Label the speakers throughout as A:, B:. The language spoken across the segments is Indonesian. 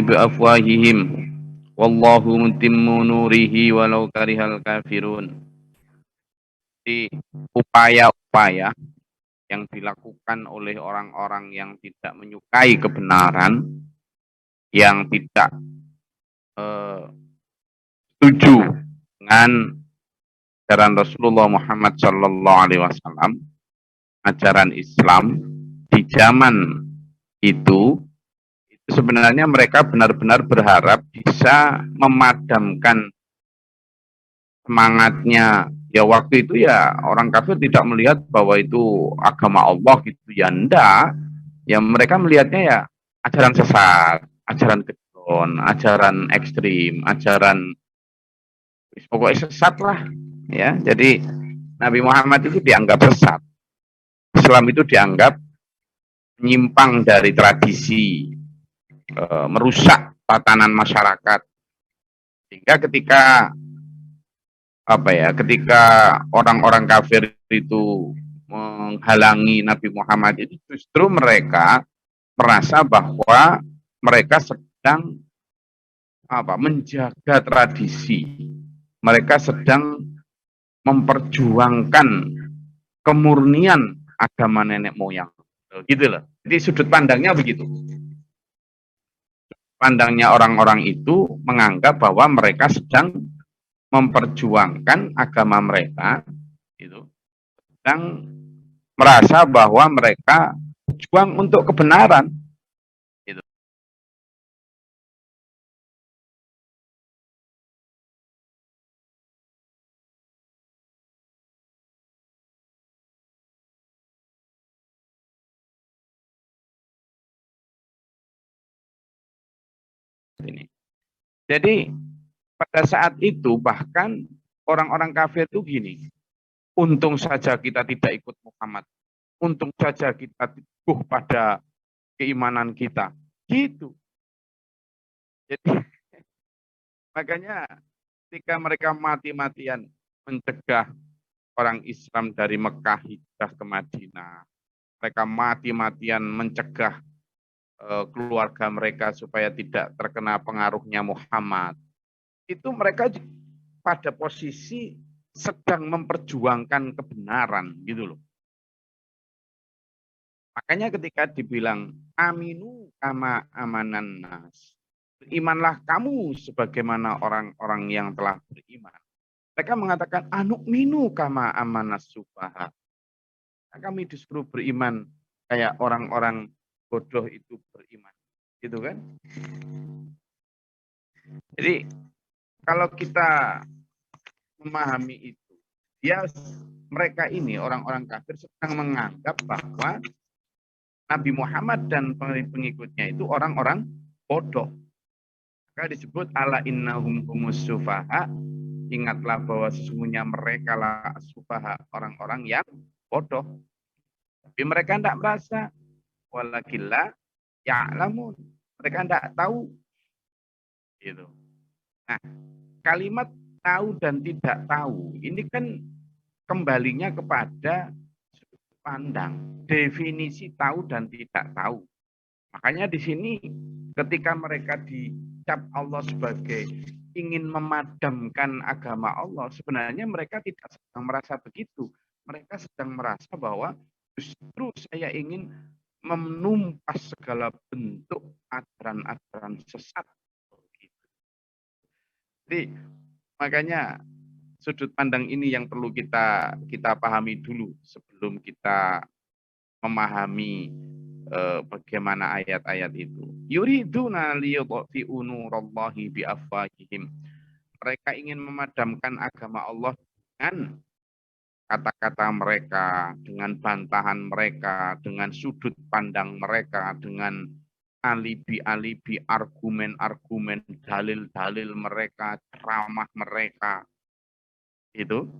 A: بأفواههم والله متم نوره walau karihal kafirun. Di upaya-upaya yang dilakukan oleh orang-orang yang tidak menyukai kebenaran, yang tidak eh, setuju dengan ajaran Rasulullah Muhammad Sallallahu Alaihi Wasallam, ajaran Islam di zaman itu sebenarnya mereka benar-benar berharap bisa memadamkan semangatnya. Ya waktu itu ya orang kafir tidak melihat bahwa itu agama Allah gitu ya, enggak. Ya mereka melihatnya ya ajaran sesat, ajaran kedon, ajaran ekstrim, ajaran pokoknya sesat lah ya. Jadi Nabi Muhammad itu dianggap sesat, Islam itu dianggap menyimpang dari tradisi, merusak tatanan masyarakat. Sehingga ketika orang-orang kafir itu menghalangi Nabi Muhammad, itu justru mereka merasa bahwa mereka sedang menjaga tradisi, mereka sedang memperjuangkan kemurnian agama nenek moyang, gitu loh. Jadi sudut pandangnya begitu. Pandangnya orang-orang itu menganggap bahwa mereka sedang memperjuangkan agama mereka, itu sedang merasa bahwa mereka berjuang untuk kebenaran. Gitu. Ini. Jadi pada saat itu bahkan orang-orang kafir itu gini, untung saja kita tidak ikut Muhammad, untung saja kita teguh pada keimanan kita. Gitu. Jadi makanya ketika mereka mati-matian mencegah orang Islam dari Mekah hijrah ke Madinah, mereka mati-matian mencegah keluarga mereka supaya tidak terkena pengaruhnya Muhammad. Itu mereka pada posisi sedang memperjuangkan kebenaran gitu loh. Makanya ketika dibilang aminu kama amanan nas, berimanlah kamu sebagaimana orang-orang yang telah beriman. Mereka mengatakan anuk minu kama amanas sufaha. Kami disuruh beriman kayak orang-orang bodoh itu beriman. Gitu kan? Jadi kalau kita memahami itu, ya mereka ini orang-orang kafir sedang menganggap bahwa Nabi Muhammad dan pengikutnya itu orang-orang bodoh. Maka disebut ala innahum humus sufaha, ingatlah bahwa sesungguhnya mereka lah sufaha, orang-orang yang bodoh. Tapi mereka tidak merasa, walakillah ya'lamun. Mereka tidak tahu. Gitu. Nah, kalimat tahu dan tidak tahu ini kan kembalinya kepada sudut pandang, definisi tahu dan tidak tahu. Makanya di sini ketika mereka dicap Allah sebagai ingin memadamkan agama Allah, sebenarnya mereka tidak sedang merasa begitu. Mereka sedang merasa bahwa justru saya ingin menumpas segala bentuk ajaran-ajaran sesat. Jadi makanya sudut pandang ini yang perlu kita pahami dulu sebelum kita memahami bagaimana ayat-ayat itu. Yuriduna liyudfi'u nurallahi biafwahihim. Mereka ingin memadamkan agama Allah dengan kata-kata mereka, dengan bantahan mereka, dengan sudut pandang mereka, dengan alibi-alibi, argumen-argumen, dalil-dalil mereka, ceramah mereka. Itu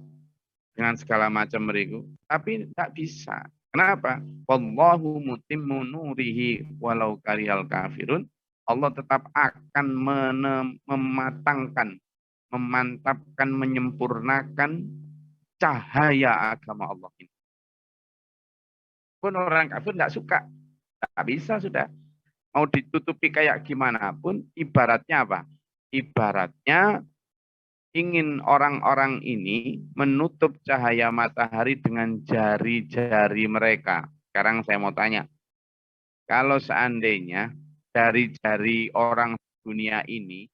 A: dengan segala macam mereka. Tapi tidak bisa. Kenapa? Wallahu mutimmu nurihi walau karihal kafirun. Allah tetap akan mematangkan, memantapkan, menyempurnakan cahaya agama Allah ini. Pun orang kafir tidak suka. Tak bisa sudah. Mau ditutupi kayak gimana pun, ibaratnya apa? Ibaratnya ingin orang-orang ini menutup cahaya matahari dengan jari-jari mereka. Sekarang saya mau tanya, kalau seandainya jari-jari orang dunia ini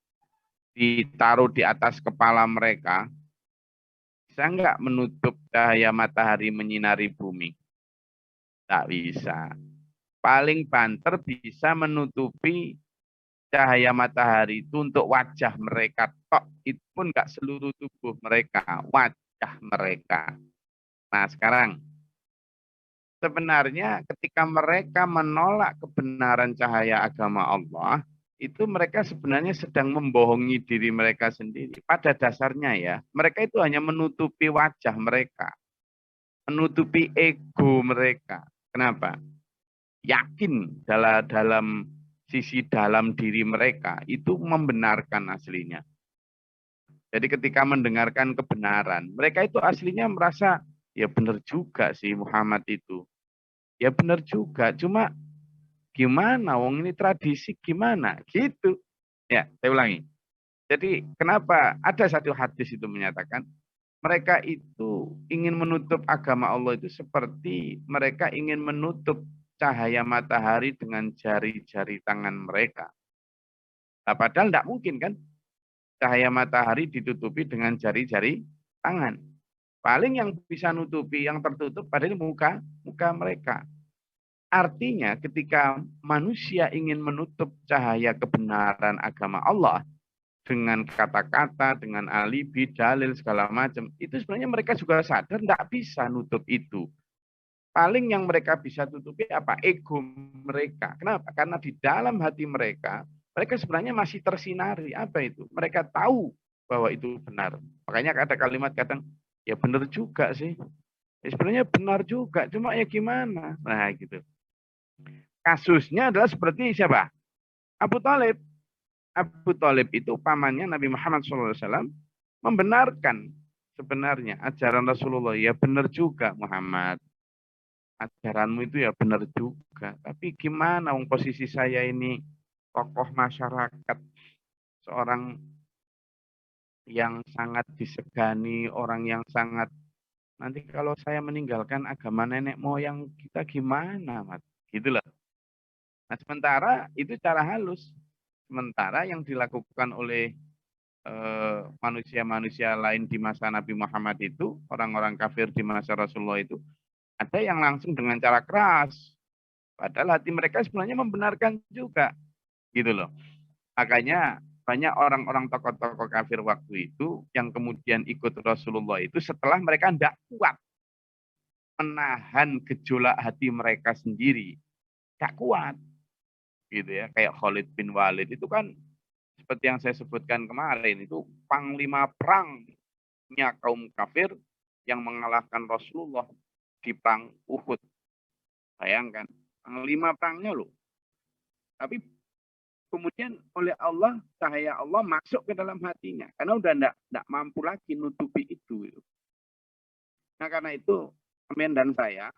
A: ditaruh di atas kepala mereka, bisa nggak menutup cahaya matahari menyinari bumi? Tak bisa. Paling banter bisa menutupi cahaya matahari itu untuk wajah mereka tok, itu pun nggak seluruh tubuh mereka, wajah mereka. Nah sekarang sebenarnya ketika mereka menolak kebenaran cahaya agama Allah, itu mereka sebenarnya sedang membohongi diri mereka sendiri. Pada dasarnya ya, mereka itu hanya menutupi wajah mereka, menutupi ego mereka. Kenapa? Yakin dalam sisi dalam diri mereka itu membenarkan aslinya. Jadi ketika mendengarkan kebenaran, mereka itu aslinya merasa, ya benar juga sih Muhammad itu. Ya benar juga, cuma gimana, wong ini tradisi gimana, gitu. Ya, saya ulangi. Jadi kenapa ada satu hadis itu menyatakan, mereka itu ingin menutup agama Allah itu seperti mereka ingin menutup cahaya matahari dengan jari-jari tangan mereka. Nah, padahal tidak mungkin kan cahaya matahari ditutupi dengan jari-jari tangan. Paling yang bisa nutupi, yang tertutup pada muka mereka. Artinya ketika manusia ingin menutup cahaya kebenaran agama Allah dengan kata-kata, dengan alibi, dalil, segala macam, itu sebenarnya mereka juga sadar tidak bisa nutup itu. Paling yang mereka bisa tutupi apa? Ego mereka. Kenapa? Karena di dalam hati mereka, mereka sebenarnya masih tersinari. Apa itu? Mereka tahu bahwa itu benar. Makanya ada kalimat kadang, ya benar juga sih. Ya sebenarnya benar juga, cuma ya gimana? Nah gitu. Kasusnya adalah seperti siapa? Abu Thalib. Abu Thalib itu pamannya Nabi Muhammad SAW membenarkan sebenarnya ajaran Rasulullah. Ya benar juga Muhammad. Ajaranmu itu ya benar juga. Tapi gimana posisi saya ini tokoh masyarakat, seorang yang sangat disegani, orang yang sangat, nanti kalau saya meninggalkan agama nenek moyang kita gimana, Mas? Gitu loh. Nah, sementara itu cara halus. Sementara yang dilakukan oleh manusia-manusia lain di masa Nabi Muhammad itu, orang-orang kafir di masa Rasulullah itu, ada yang langsung dengan cara keras. Padahal hati mereka sebenarnya membenarkan juga. Gitu loh. Makanya banyak orang-orang tokoh-tokoh kafir waktu itu yang kemudian ikut Rasulullah itu setelah mereka tidak kuat menahan gejolak hati mereka sendiri. Tidak kuat. Gitu ya. Kayak Khalid bin Walid itu kan seperti yang saya sebutkan kemarin, itu panglima perangnya kaum kafir yang mengalahkan Rasulullah di perang Uhud. Bayangkan, panglima perangnya loh. Tapi kemudian oleh Allah, cahaya Allah masuk ke dalam hatinya. Karena udah enggak mampu lagi nutupi itu. Nah karena itu, Amin dan saya,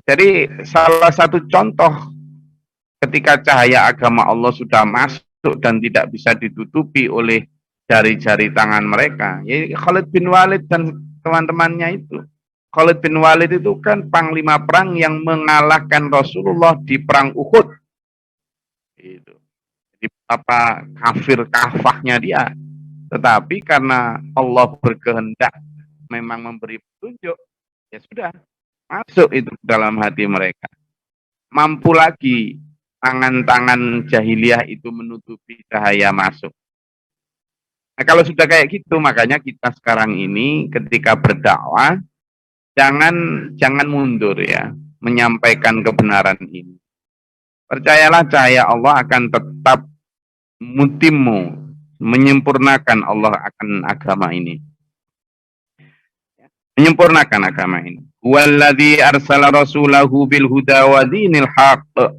A: jadi salah satu contoh ketika cahaya agama Allah sudah masuk dan tidak bisa ditutupi oleh jari-jari tangan mereka. Ya Khalid bin Walid dan teman-temannya itu. Khalid bin Walid itu kan panglima perang yang mengalahkan Rasulullah di perang Uhud. Itu. Jadi apa kafir kafahnya dia. Tetapi karena Allah berkehendak memang memberi petunjuk, ya sudah masuk itu dalam hati mereka. Mampu lagi tangan-tangan jahiliyah itu menutupi cahaya masuk. Nah, kalau sudah kayak gitu, makanya kita sekarang ini ketika berdakwah, jangan mundur ya, menyampaikan kebenaran ini. Percayalah cahaya Allah akan tetap mutimmu, menyempurnakan Allah akan agama ini. Menyempurnakan agama ini. Walladzi arsala rasulahu bil huda wa dinil haqq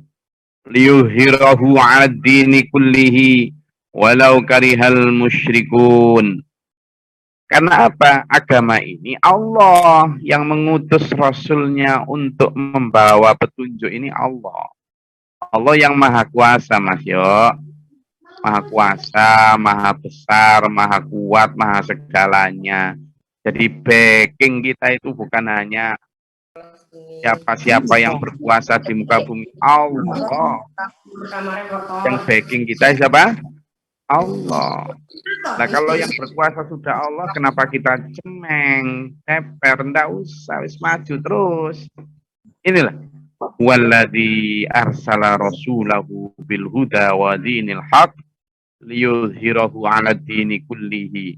A: liyuhhirahu 'ala ad-dini kullihi walau karihal musyrikun. Karena apa? Agama ini Allah yang mengutus Rasulnya untuk membawa petunjuk ini Allah. Allah yang maha kuasa, Mas Yo. Maha kuasa, maha besar, maha kuat, maha segalanya. Jadi backing kita itu bukan hanya siapa-siapa yang berkuasa di muka bumi. Allah. Yang backing kita siapa? Allah. Nah kalau yang berkuasa sudah Allah, kenapa kita cemeng, teper, ndak usah, wis maju terus. Inilah. Walladzi arsala rasulahu bil huda wa dinil haq liyuzhirahu 'ala dini kullihi.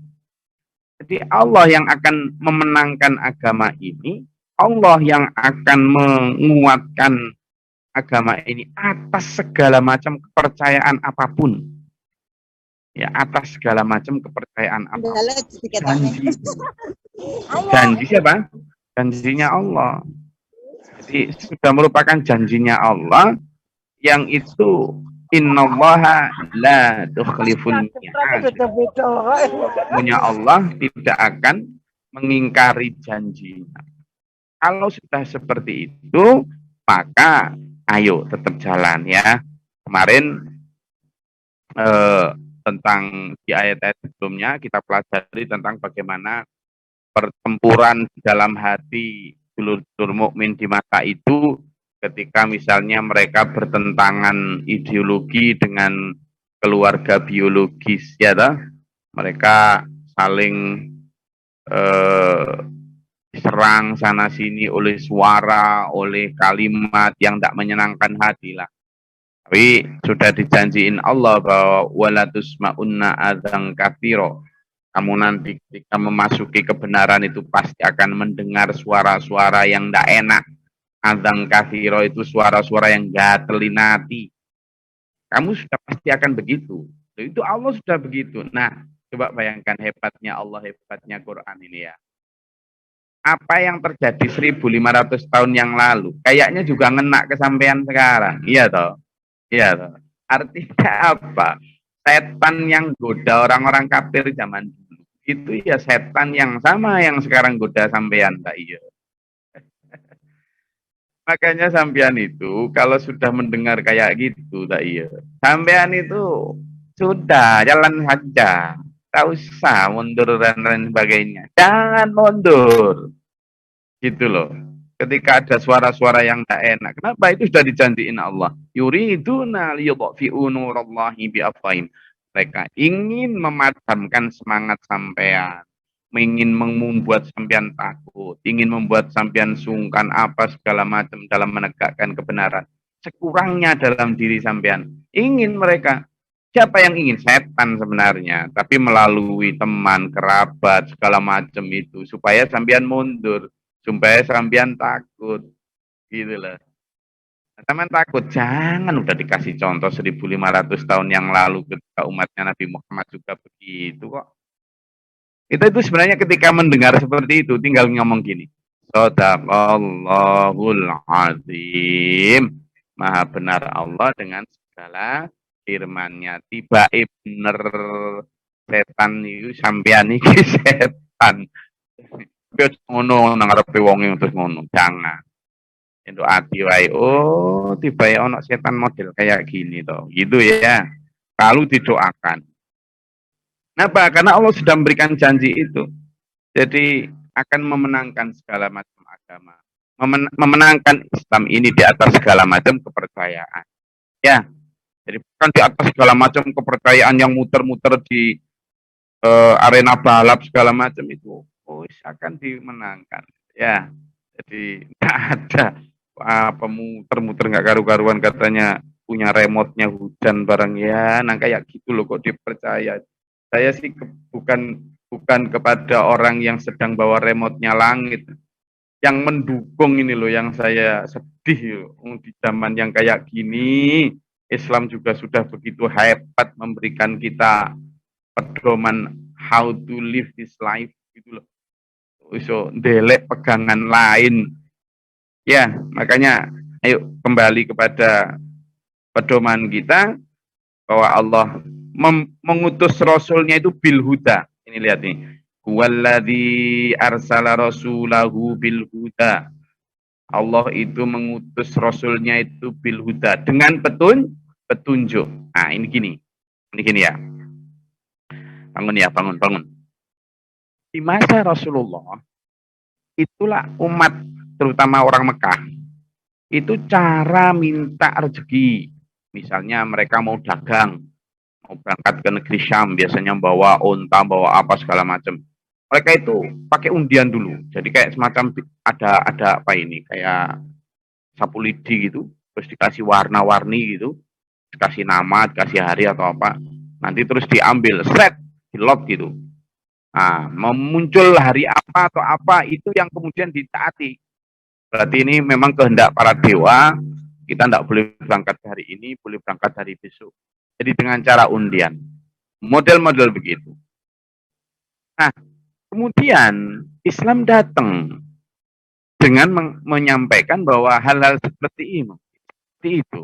A: Jadi Allah yang akan memenangkan agama ini, Allah yang akan menguatkan agama ini atas segala macam kepercayaan apapun. Ya, atas segala macam kepercayaan apapun. Janji. Janji siapa? Janjinya Allah. Jadi sudah merupakan janjinya Allah yang itu innallaha la tukhliful mi'ad. Punya Allah tidak akan mengingkari janjinya. Kalau sudah seperti itu, maka ayo tetap jalan ya. Kemarin tentang di ayat-ayat sebelumnya kita pelajari tentang bagaimana pertempuran di dalam hati dulur-dulur mukmin di masa itu ketika misalnya mereka bertentangan ideologi dengan keluarga biologis ya toh? Mereka saling diserang sana sini oleh suara, oleh kalimat yang tidak menyenangkan hati lah. Tapi sudah dijanjiin Allah bahwa walatus ma'unna adzan katsira. Kamu nanti ketika memasuki kebenaran itu pasti akan mendengar suara-suara yang tidak enak. Adzan katsira itu suara-suara yang gak telinati. Kamu sudah pasti akan begitu. Itu Allah sudah begitu. Nah, coba bayangkan hebatnya Allah, hebatnya Quran ini ya. Apa yang terjadi 1500 tahun yang lalu, kayaknya juga ngenak kesampaian sekarang. Iya toh? Iya, artinya apa? Setan yang goda orang-orang kafir zaman dulu itu ya setan yang sama yang sekarang goda sampean, tak iya. Makanya sampean itu kalau sudah mendengar kayak gitu, tak iya. Sampean itu sudah jalan saja, tak usah mundur dan lain sebagainya. Jangan mundur, gitu loh. Ketika ada suara-suara yang tak enak. Kenapa? Itu sudah dijanjiin Allah. Yuriduna liyudfi'u nurallahi bi'afwahim. Mereka ingin memadamkan semangat sampean. Ingin membuat sampean takut. Ingin membuat sampean sungkan apa segala macam dalam menegakkan kebenaran. Sekurangnya dalam diri sampean. Ingin mereka. Siapa yang ingin? Setan sebenarnya. Tapi melalui teman, kerabat, segala macam itu. Supaya sampean mundur supaya sampean takut gitu loh. Teman takut, jangan udah dikasih contoh 1500 tahun yang lalu ketika umatnya Nabi Muhammad juga begitu kok. Kita itu sebenarnya ketika mendengar seperti itu tinggal ngomong gini. Shadaqallahul azim. Maha benar Allah dengan segala firman-Nya. Tiba bener setan itu sampean iki setan. Ngono nang ngarepe wong terus ngono, jangan. Itu hati wae. Oh, tiba ya ono setan model kayak gini toh. Gitu ya. Lalu didoakan. Kenapa? Karena Allah sudah memberikan janji itu. Jadi akan memenangkan segala macam agama. Memenangkan Islam ini di atas segala macam kepercayaan. Ya. Jadi bukan di atas segala macam kepercayaan yang muter-muter di arena balap segala macam itu. Oh, akan dimenangkan. Ya. Jadi tidak ada apa muter-muter nggak karu-karuan katanya punya remote-nya hujan barang ya, nah kayak gitu loh kok dipercaya. Saya sih bukan kepada orang yang sedang bawa remote-nya langit, yang mendukung ini loh yang saya sedih loh. Di zaman yang kayak gini Islam juga sudah begitu hebat memberikan kita pedoman how to live this life gitu loh. So, delek pegangan lain. Ya, makanya ayo kembali kepada pedoman kita bahwa Allah mengutus Rasulnya itu bil huda. Ini lihat nih. Huwallazi arsala rasulahu bil huda. Allah itu mengutus rasulnya itu bil huda dengan petunjuk. Nah, ini gini. Ini gini ya. Bangun ya, bangun, bangun. Di masa Rasulullah, itulah umat terutama orang Mekah itu cara minta rezeki. Misalnya mereka mau dagang, mau berangkat ke negeri Syam, biasanya bawa unta, bawa apa segala macam. Mereka itu pakai undian dulu. Jadi kayak semacam ada apa ini, kayak sapu lidi gitu, terus dikasih warna-warni gitu, dikasih nama, dikasih hari atau apa. Nanti terus diambil, set, dilot gitu. Nah, memuncul hari apa atau apa itu yang kemudian ditaati. Berarti ini memang kehendak para dewa, kita tidak boleh berangkat hari ini, boleh berangkat hari besok. Jadi dengan cara undian. Model-model begitu. Nah, kemudian Islam datang dengan menyampaikan bahwa hal-hal seperti itu.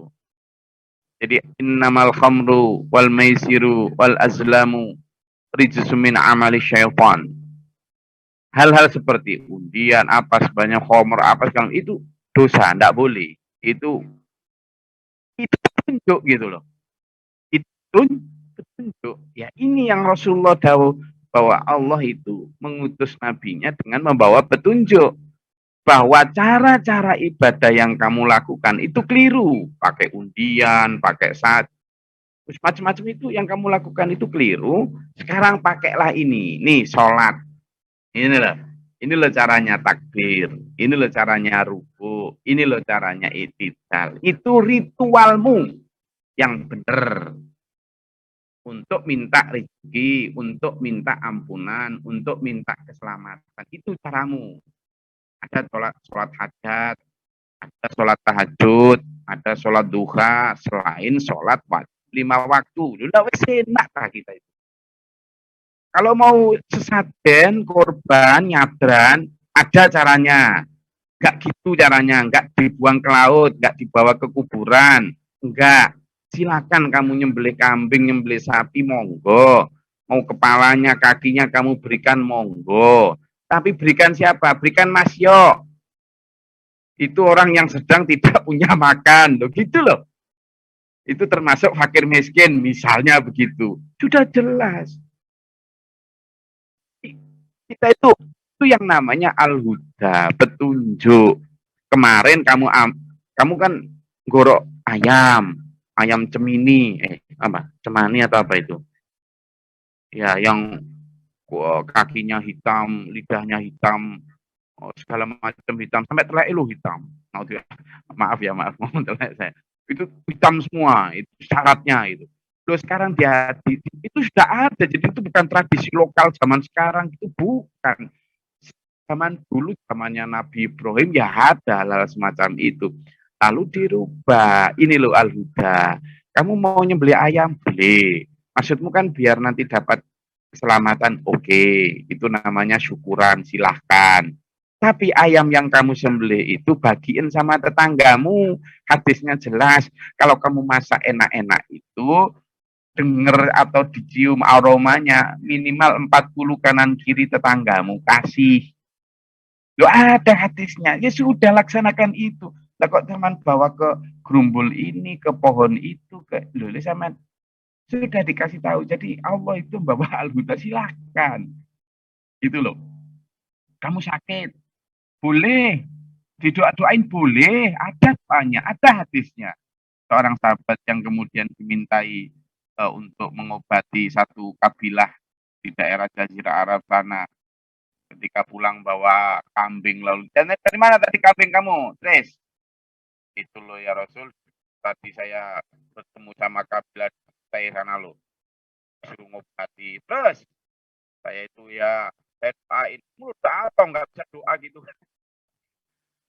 A: Jadi innamal khamru wal maisiru wal azlamu rijsum min amali syaitan. Hal-hal seperti undian apa sebanyak khamr apa segala itu dosa, tidak boleh. Itu petunjuk gitu loh. Itu petunjuk. Ya ini yang Rasulullah tahu bahwa Allah itu mengutus nabinya dengan membawa petunjuk bahwa cara-cara ibadah yang kamu lakukan itu keliru, pakai undian, pakai macam-macam itu yang kamu lakukan itu keliru. Sekarang pakailah ini, nih sholat, ini loh caranya takbir, ini loh caranya ruku, ini loh caranya i'tidal. Itu ritualmu yang benar untuk minta rezeki, untuk minta ampunan, untuk minta keselamatan. Itu caramu. Ada sholat hajat, ada sholat tahajud, ada sholat duha, selain sholat 5 waktu. Udah wes enak lah kita itu. Kalau mau sesajen, korban, nyadran, ada caranya. Enggak gitu caranya, enggak dibuang ke laut, enggak dibawa ke kuburan, enggak. Silakan kamu nyembelih kambing, nyembelih sapi, monggo. Mau kepalanya, kakinya kamu berikan, monggo. Tapi berikan siapa? Berikan Mas Yo. Itu orang yang sedang tidak punya makan, loh gitu loh. Itu termasuk fakir miskin, misalnya begitu. Sudah jelas. Kita itu yang namanya al-huda, petunjuk. Kemarin kamu kan gorok ayam cemini, cemani atau apa itu? Ya, yang kakinya hitam, lidahnya hitam, segala macam hitam, sampai telek lu hitam. Maaf ya, maaf ngomong telek saya. Itu hitam semua, itu syaratnya itu. Loh sekarang itu sudah ada, jadi itu bukan tradisi lokal zaman sekarang, itu bukan. Zaman dulu, zamannya Nabi Ibrahim ya ada hal semacam itu. Lalu dirubah, ini loh al-huda. Kamu mau nyembelih ayam, beli. Maksudmu kan biar nanti dapat keselamatan, oke. Itu namanya syukuran, silahkan. Tapi ayam yang kamu sembelih itu bagiin sama tetanggamu. Hadisnya jelas. Kalau kamu masak enak-enak itu, denger atau dicium aromanya, minimal 40 kanan kiri tetanggamu. Kasih. Loh ada hadisnya. Ya sudah laksanakan itu. Lah kok teman bawa ke gerumbul ini, ke pohon itu, loh sama sudah dikasih tahu. Jadi Allah itu bawa al-huda, silahkan. Gitu loh. Kamu sakit, boleh. Didoa-doain boleh. Ada banyak, ada hadisnya. Seorang sahabat yang kemudian dimintai untuk mengobati satu kabilah di daerah Jazirah Arab sana. Ketika pulang bawa kambing lalu. Dan dari mana tadi kambing kamu? Tres. Itu loh ya Rasul. Tadi saya bertemu sama kabilah saya sana loh. Suruh ngobati. Terus saya itu ya saya doain. Mudah atau nggak bisa doa gitu.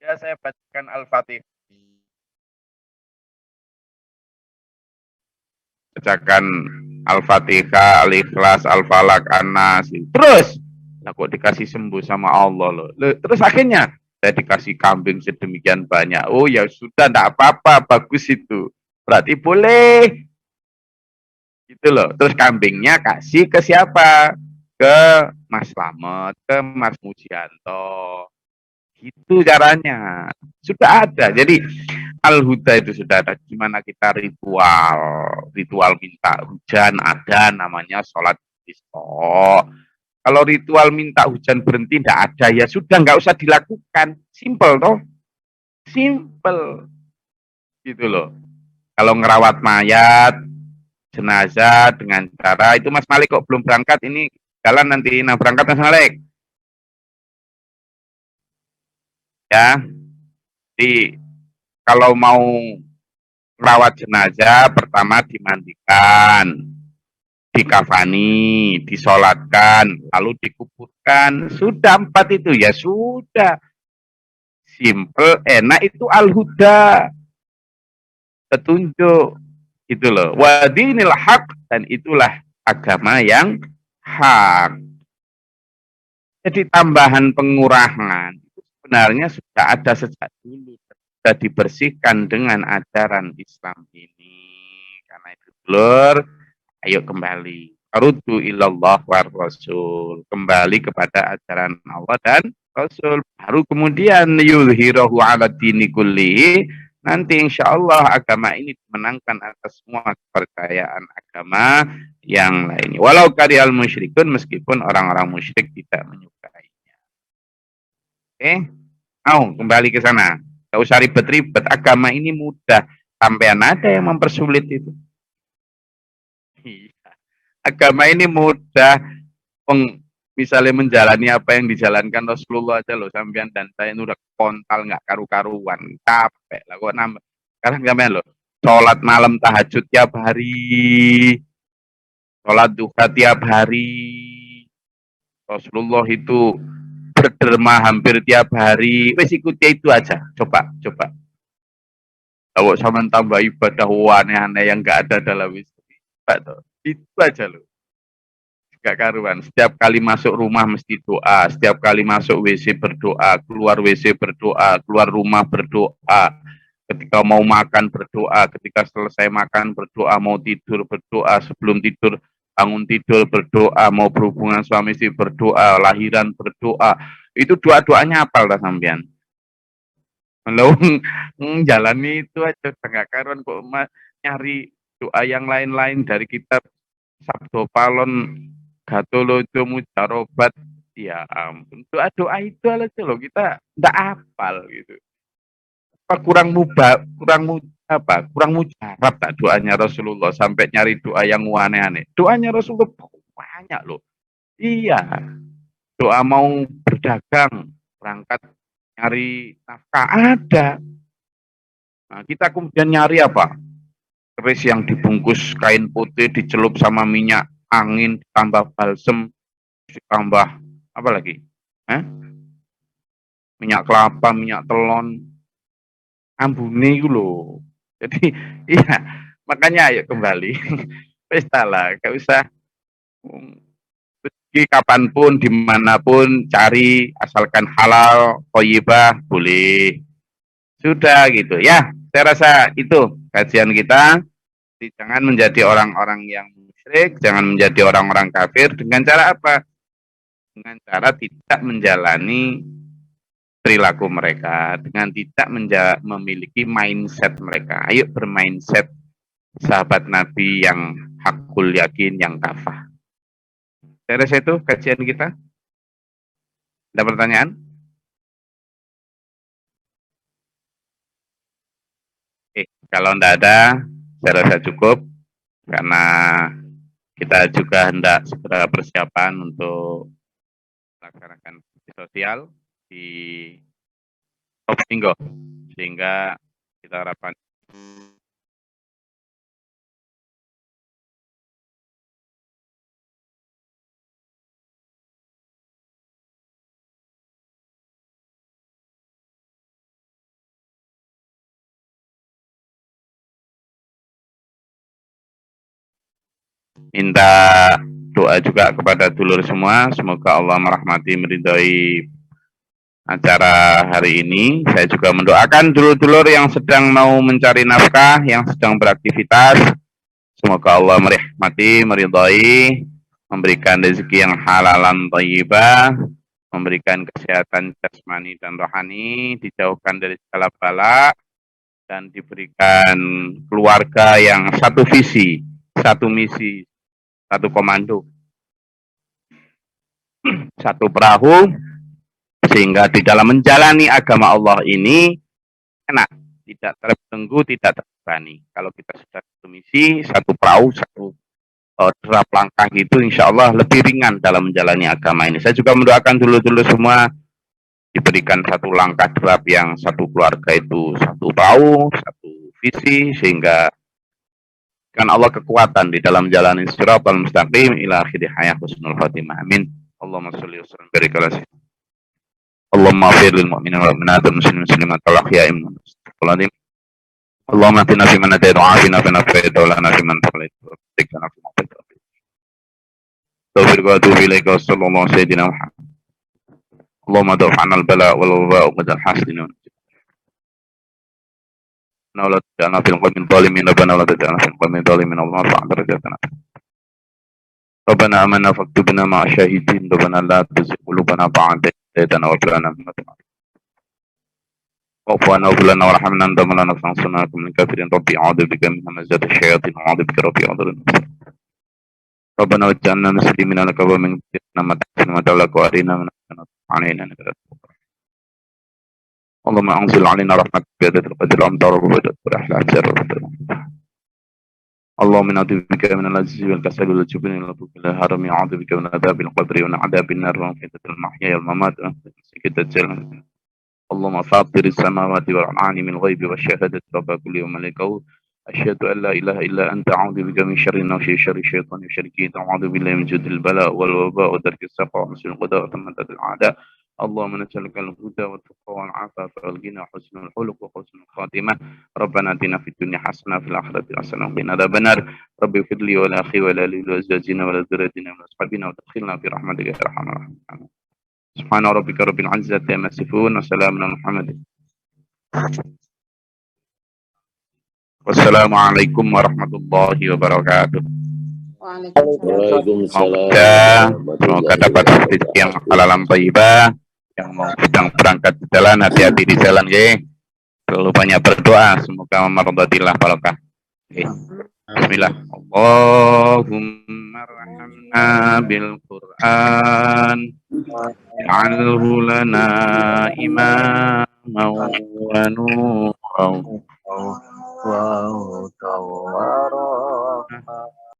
A: Ya saya bacakan Al-Fatihah. Bacakan Al-Fatihah, Al-Ikhlas, Al-Falak, An-Nas. Terus nah kok dikasih sembuh sama Allah loh. Terus akhirnya saya dikasih kambing sedemikian banyak. Oh ya sudah, enggak apa-apa, bagus itu. Berarti boleh. Gitu loh. Terus kambingnya kasih ke siapa? ke Mas Slamet, ke Mas Mujianto. Itu caranya. Sudah ada. Jadi Al-Huda itu sudah ada. Gimana kita ritual. Ritual minta hujan ada namanya sholat istisqa. Kalau ritual minta hujan berhenti tidak ada, ya sudah nggak usah dilakukan. Simple toh. Simple. Gitu loh. Kalau ngerawat mayat, jenazah dengan cara itu Mas Malik kok belum berangkat ini jalan nanti. Nah berangkat Mas Malik. Ya. Jadi kalau mau merawat jenazah pertama dimandikan, dikafani, disolatkan, lalu dikuburkan. Sudah 4 itu ya sudah. Simple, enak itu al-huda. Petunjuk. Itu loh. Wadinil haq dan itulah agama yang hak. Jadi tambahan pengurangan itu sebenarnya sudah ada sejak dulu. Sudah dibersihkan dengan ajaran Islam ini. Karena itu dulur, ayo kembali. Aruddu ilallah war rasul. Kembali kepada ajaran Allah dan Rasul. Baru kemudian yuzhirahu ala dini kulli. Nanti insya Allah agama ini dimenangkan atas semua kepercayaan agama yang lainnya. Walau karihal musyrikun, meskipun orang-orang musyrik tidak menyukainya. Oke, mau kembali ke sana. Gak usah ribet-ribet. Agama ini mudah. Sampean ada yang mempersulit itu. Agama ini mudah. Misalnya menjalani apa yang dijalankan Rasulullah aja loh, sampean dan saya ini udah kontal nggak karu-karuan, capek lah kok nambah. Sekarang sampean loh, sholat malam tahajud tiap hari, sholat duha tiap hari. Rasulullah itu berderma hampir tiap hari. Wes ikuti itu aja, coba. Kalau sama tambah ibadah aneh-aneh yang nggak ada dalam Islam, itu aja loh. Gak karuan. Setiap kali masuk rumah mesti doa. Setiap kali masuk WC berdoa. Keluar WC berdoa. Keluar rumah berdoa. Ketika mau makan berdoa. Ketika selesai makan berdoa. Mau tidur berdoa. Sebelum tidur bangun tidur berdoa. Mau berhubungan suami istri berdoa. Lahiran berdoa. Itu doa-doanya apal lah sampean. Kalau jalani itu aja gak karuan kok nyari doa yang lain-lain dari kitab Sabdo Palon Gatolojo Mujarobat, ya ampun, doa-doa itu aja loh kita tidak hafal gitu. Apa kurang mujarab tak doanya Rasulullah sampai nyari doa yang aneh-aneh. Doanya Rasulullah banyak loh. Iya, doa mau berdagang, berangkat nyari nafkah ada. Nah, kita kemudian nyari apa? Keris yang dibungkus kain putih dicelup sama minyak angin, ditambah balsem, ditambah apa lagi? Minyak kelapa, minyak telon, ambune itu loh. Jadi iya, makanya ayo kembali. Pesta lah, gak usah pergi kapanpun, dimanapun, cari asalkan halal, thayyibah, boleh. Sudah gitu ya. Saya rasa itu kajian kita. Jadi, jangan menjadi orang-orang yang musyrik, jangan menjadi orang-orang kafir dengan cara apa? Dengan cara tidak menjalani perilaku mereka, dengan tidak memiliki mindset mereka. Ayo bermindset sahabat Nabi yang hakul yakin, yang kafah. Saya rasa itu kajian kita. Ada pertanyaan? Kalau tidak ada, saya rasa cukup. Karena kita juga hendak segera persiapan untuk melaksanakan sosial di Minggu, sehingga kita harapkan minta doa juga kepada dulur semua, semoga Allah merahmati meridhai acara hari ini. Saya juga mendoakan dulur-dulur yang sedang mau mencari nafkah, yang sedang beraktivitas, semoga Allah merahmati, meridhai, memberikan rezeki yang halalan thayyibah, memberikan kesehatan jasmani dan rohani, dijauhkan dari segala bala, dan diberikan keluarga yang satu visi, satu misi, satu komando, satu perahu, sehingga di dalam menjalani agama Allah ini enak, tidak terbelenggu, tidak terbebani. Kalau kita sudah satu misi, satu perahu, satu derap langkah itu, insya Allah lebih ringan dalam menjalani agama ini. Saya juga mendoakan dulu-dulu semua diberikan satu langkah derap yang satu keluarga itu satu perahu, satu visi, sehingga kan Allah kekuatan di dalam jalan siratal mustaqim ila akhir hayat husnul khatimah. Amin. Allahumma sholli wa sallim barik ala sayyidina. Allahumma ighfir lil mu'minin wal mu'minat wal muslimin muslimat wal ahya'i minhum. Allahumma atina fi man hadayta wa afina fi man afayta wa lana fi man tawallayta wa barik lana fi ma ataita. Taufiq wa atubu ilaika wa sallallahu sayyidina Muhammad. Allahumma da'u 'anna al-bala wal waba wa qad al-hasidin. ولا تجعلنا في القوم الظالمين ربنا ولا تجعلنا في القوم الظالمين اللهم ارفع درجاتنا ربنا آمنا فاكتبنا مع الشاهدين ربنا لا تزغ قلوبنا بعد إذ هديتنا وهب لنا من لدنك واعف عنا واغفر لنا وارحمنا أنت مولانا فانصرنا من الكافرين ربي أعوذ بك من همزات الشياطين وأعوذ بك ربي أحضرون ربنا واجعلنا مسلمين لك ومن ذريتنا أمة لك وأرنا من علينا إنك اللهم أنزل علينا رحمتك بيدة القدر الأمطار وبيدة الرحلة سر اللهم نعوذ بك من العجز والكسل والجبن والبخل والهرم أعوذ بك من عذاب القبر ومن عذاب النار ومن فتنة المحيا والممات ومن فتنة الدجال اللهم فاطر السماوات والأرض عالم الغيب والشهادة رب كل يوم ملكه أشهد أن لا إله إلا أنت أعوذ بك من شر النفس شر الشيطان وشركه أعوذ بالله من جود البلاء والوباء ودرك السقط وحسن القضاء وتمدد الأعداء اللهم نسألك الهدى والتقى والعفاف والغنى وحسن الخلق وحسن الخاتمة ربنا آتنا في الدنيا حسنة في الآخرة حسنة وقنا عذاب النار ربي اغفر لي ولأخي ولأهلي ولأزواجنا ولذريتنا ولأصحابنا وادخلنا في رحمتك يا أرحم الراحمين سبحان ربك رب العزة عما يصفون وسلام على محمد Wassalamualaikum warahmatullahi wabarakatuh. Semoga dapat rezeki yang halal thayyibah. Yang mau sedang berangkat di jalan, hati-hati di jalan, ya. Selalu banyak berdoa, semoga mardatillah barokah. Bismillah. Allahumma rahmna bil Qur'an ij'alhu lana imaman wa nuran wa